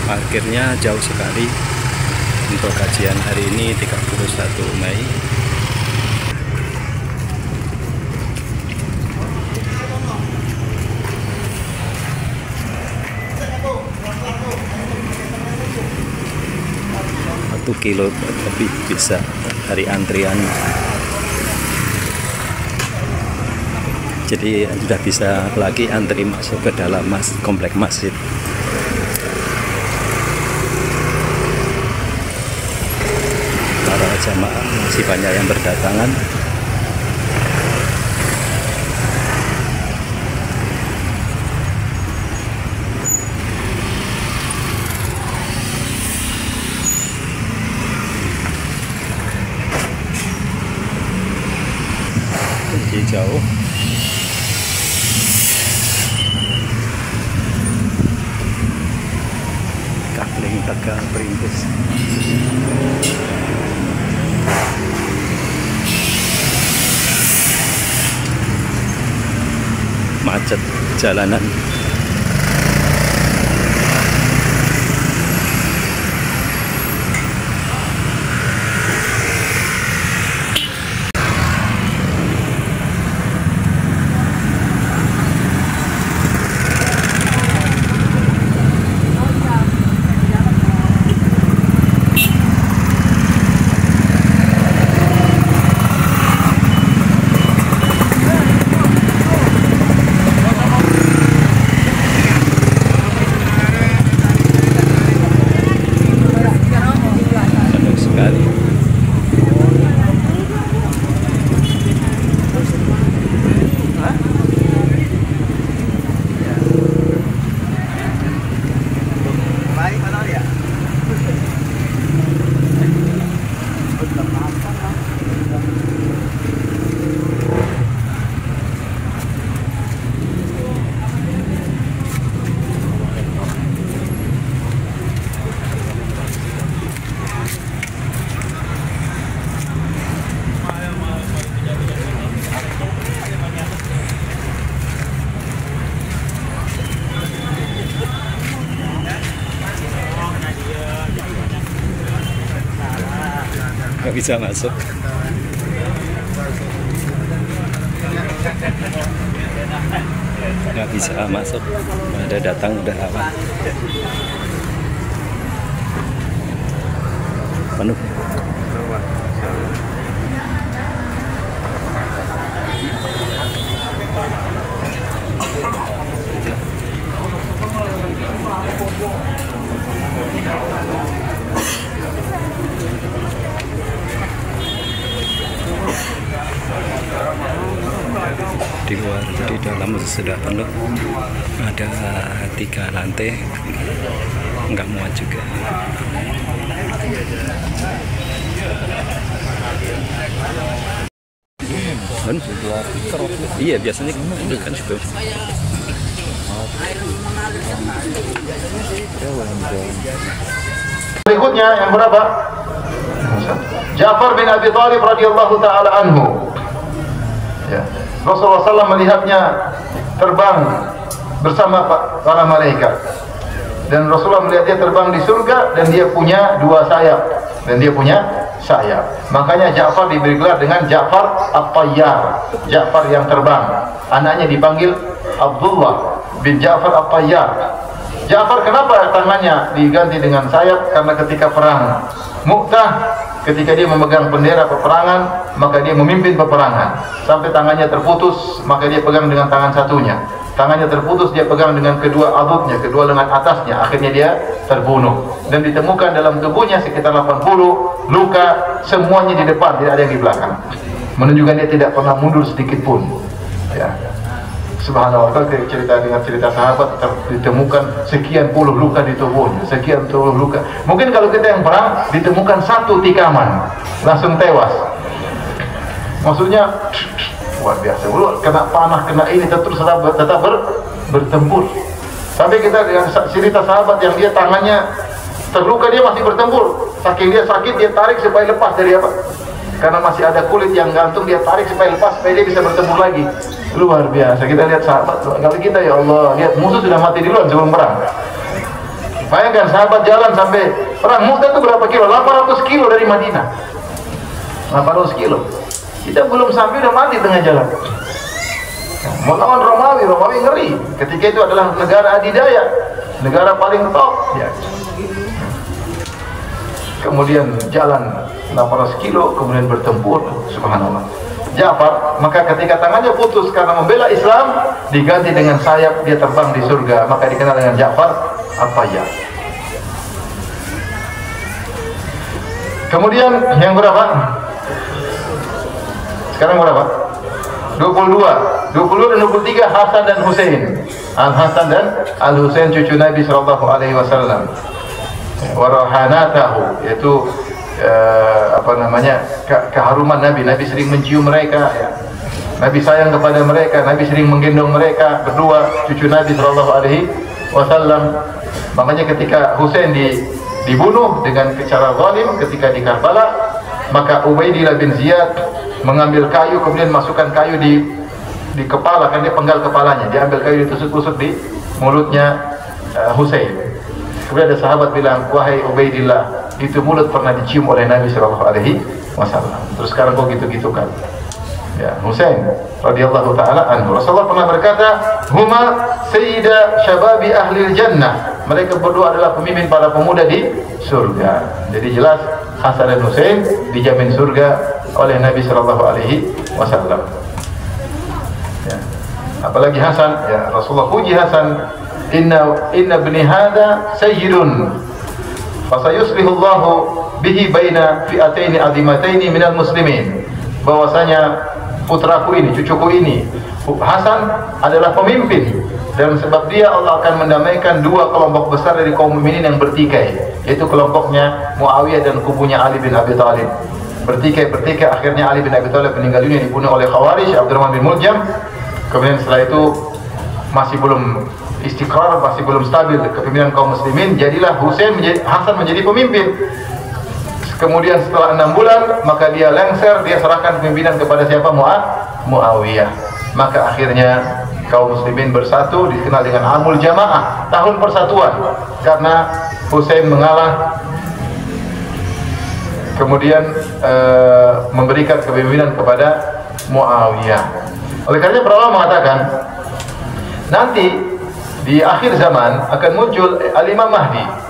Parkirnya jauh sekali. Untuk kajian hari ini 31 Mei. Satu kilo lebih bisa dari antrian. Jadi sudah bisa lagi antri masuk ke dalam komplek masjid. Para jamaah masih banyak yang berdatangan. Jadi jauh. Kapling Tegal Perintis. Macet jalanan. Nggak bisa masuk. Nggak bisa masuk. Ada datang udah apa? Penuh. Di luar, di dalam sudah penuh. Ada 3 lantai, nggak muat juga. Iya, biasanya kan situ. Berikutnya yang berapa? Ja'far bin Abi Thalib radhiyallahu taala anhu. Ya. Rasulullah SAW melihatnya terbang bersama para malaikat, dan Rasulullah melihat dia terbang di surga, dan dia punya 2 sayap, Makanya Ja'far diberi gelar dengan Ja'far At-Tayyar, Ja'far yang terbang. Anaknya dipanggil Abdullah bin Ja'far At-Tayyar. Ja'far kenapa tangannya diganti dengan sayap? Karena ketika perang Mu'tah, ketika dia memegang bendera peperangan, maka dia memimpin peperangan. Sampai tangannya terputus, maka dia pegang dengan tangan satunya. Tangannya terputus, dia pegang dengan kedua adutnya, kedua lengan atasnya. Akhirnya dia terbunuh. Dan ditemukan dalam tubuhnya sekitar 80 luka, semuanya di depan, tidak ada yang di belakang. Menunjukkan dia tidak pernah mundur sedikit pun. Ya. Subhanallah, dengan cerita sahabat ditemukan sekian puluh luka di tubuhnya, sekian puluh luka. Mungkin kalau kita yang perang ditemukan 1 tikaman, langsung tewas. Maksudnya luar biasa. Kena panah, kena ini tetap bertempur. Tapi kita dengan cerita sahabat yang dia tangannya terluka, dia masih bertempur. Saking dia sakit, dia tarik supaya lepas dari apa? Karena masih ada kulit yang gantung, dia tarik supaya lepas, supaya dia bisa bertempur lagi. Luar biasa. Kita lihat sahabat, kalau kita ya Allah, lihat musuh sudah mati duluan sebelum perang. Bayangkan sahabat jalan sampai perang Mu'tah itu berapa kilo? 800 kilo dari Madinah. 800 kilo. Kita belum sampai udah mati tengah jalan. Melawan Romawi, Romawi ngeri. Ketika itu adalah negara adidaya, negara paling top. Ya. Kemudian jalan 800 kilo, kemudian bertempur. Subhanallah. Ja'far, maka ketika tangannya putus karena membela Islam, diganti dengan sayap, dia terbang di surga. Maka dikenal dengan Ja'far At-Tayyar. Kemudian yang berapa? Sekarang berapa? 22 dan 23 Hasan dan Husain. Al-Hasan dan Al-Husain cucu Nabi sallallahu alaihi wasallam. Warahanatahu, yaitu keharuman Nabi. Nabi sering mencium mereka, ya. Nabi sayang kepada mereka, Nabi sering menggendong mereka berdua, cucu Nabi sallallahu alaihi wasallam. Makanya ketika Husain dibunuh dengan cara zalim ketika di Karbala, maka Ubaidillah bin Ziyad mengambil kayu, kemudian masukkan kayu di kepala, kan dia penggal kepalanya, dia ambil kayu ditusuk-tusuk di mulutnya Husain. Kemudian ada sahabat bilang, wahai Ubaidillah, itu mulut pernah dicium oleh Nabi sallallahu alaihi wasallam. Terus sekarang kok gitu-gitu kan? Ya, Husain radhiyallahu taala anhu. Rasulullah pernah berkata, "Huma sayyida syababi ahli jannah." Mereka berdua adalah pemimpin para pemuda di surga. Jadi jelas Hasan dan Husain dijamin surga oleh Nabi sallallahu alaihi wasallam. Ya. Apalagi Hasan, ya Rasulullah puji Hasan, inna ibni hada sayyidun fasayuslihu Allahu bihi baina fi'ataini azimataini minal muslimin. Bahwasanya putraku ini, cucuku ini, Hasan adalah pemimpin, dan sebab dia Allah akan mendamaikan dua kelompok besar dari kaum mukminin yang bertikai, yaitu kelompoknya Muawiyah dan kubunya Ali bin Abi Thalib. Bertikai, akhirnya Ali bin Abi Thalib meninggal dunia, dibunuh oleh Khawarij, Abdurrahman bin Muljam. Kemudian setelah itu masih belum istiqrar, masih belum stabil kepemimpinan kaum muslimin, jadilah Hasan menjadi pemimpin. Kemudian setelah 6 bulan, maka dia lengser, dia serahkan pemimpinan kepada siapa? Muawiyah. Maka akhirnya kaum muslimin bersatu, dikenal dengan Amul Jamaah, tahun persatuan, karena Husain mengalah, kemudian memberikan kepemimpinan kepada Muawiyah. Oleh karena para ulama mengatakan, nanti di akhir zaman akan muncul Al-Imam Mahdi.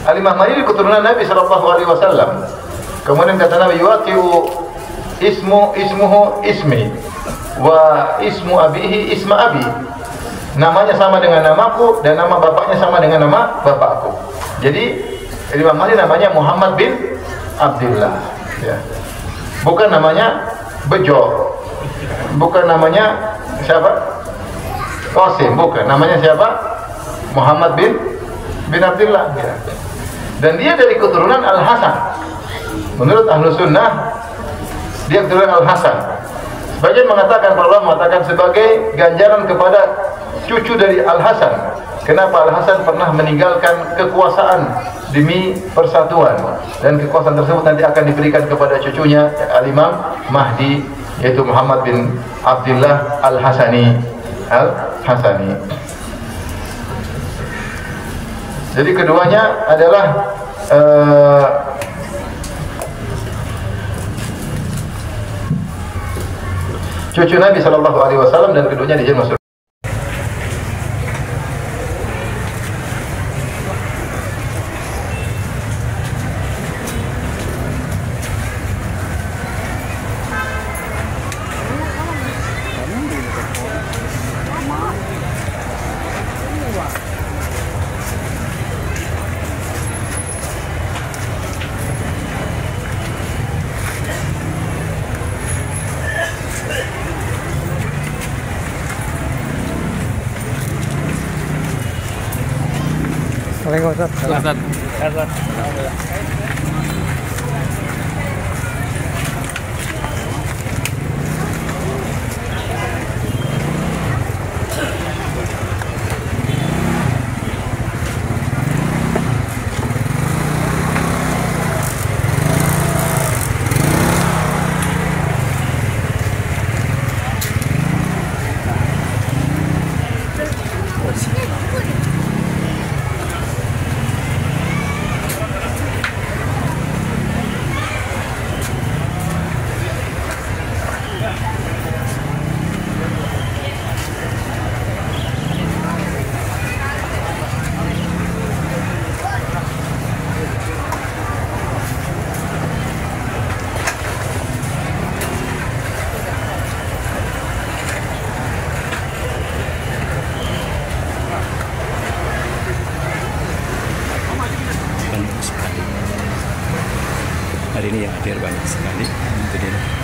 Al-Imam Mahdi keturunan Nabi sallallahu alaihi wasallam. Kemudian kata Nabi, yuatiu ismuhu ismi wa ismu abihi isma abi. Namanya sama dengan namaku dan nama bapaknya sama dengan nama bapakku. Jadi Imam Mahdi namanya Muhammad bin Abdullah, ya. Bukan namanya Bejo. Bukan namanya siapa? Qasim, bukan. Namanya siapa? Muhammad bin Abdullah, ya. Dan dia dari keturunan Al-Hasan. Menurut Ahlus Sunnah, dia keturunan Al-Hasan. Sebagian mengatakan, para ulama mengatakan sebagai ganjaran kepada cucu dari Al-Hasan. Kenapa? Al-Hasan pernah meninggalkan kekuasaan demi persatuan, dan kekuasaan tersebut nanti akan diberikan kepada cucunya Al-Imam Mahdi, yaitu Muhammad bin Abdullah Al-Hasani. Jadi keduanya adalah cucu Nabi sallallahu alaihi wasallam, dan keduanya dijamin masuk. Ustaz. hari ini yang hadir banyak sekali. Alhamdulillah.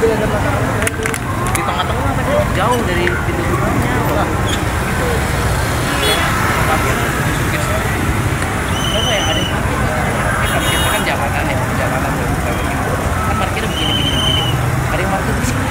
Di tengah-tengah tadi jauh dari pintu gerbangnya. Coba ya ada yang kita kan jalanan ya, jalanan kan parkirnya begini. Ada yang parkir di sini.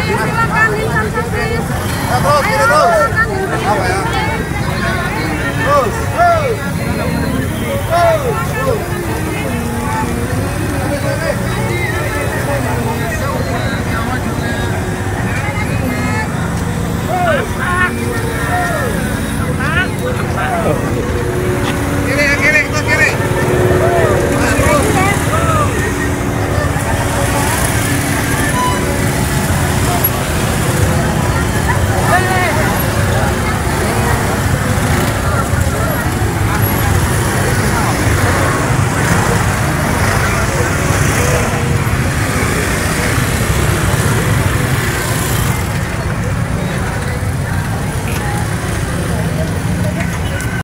Ayo silakan, Insan Santri. Ayo silakan.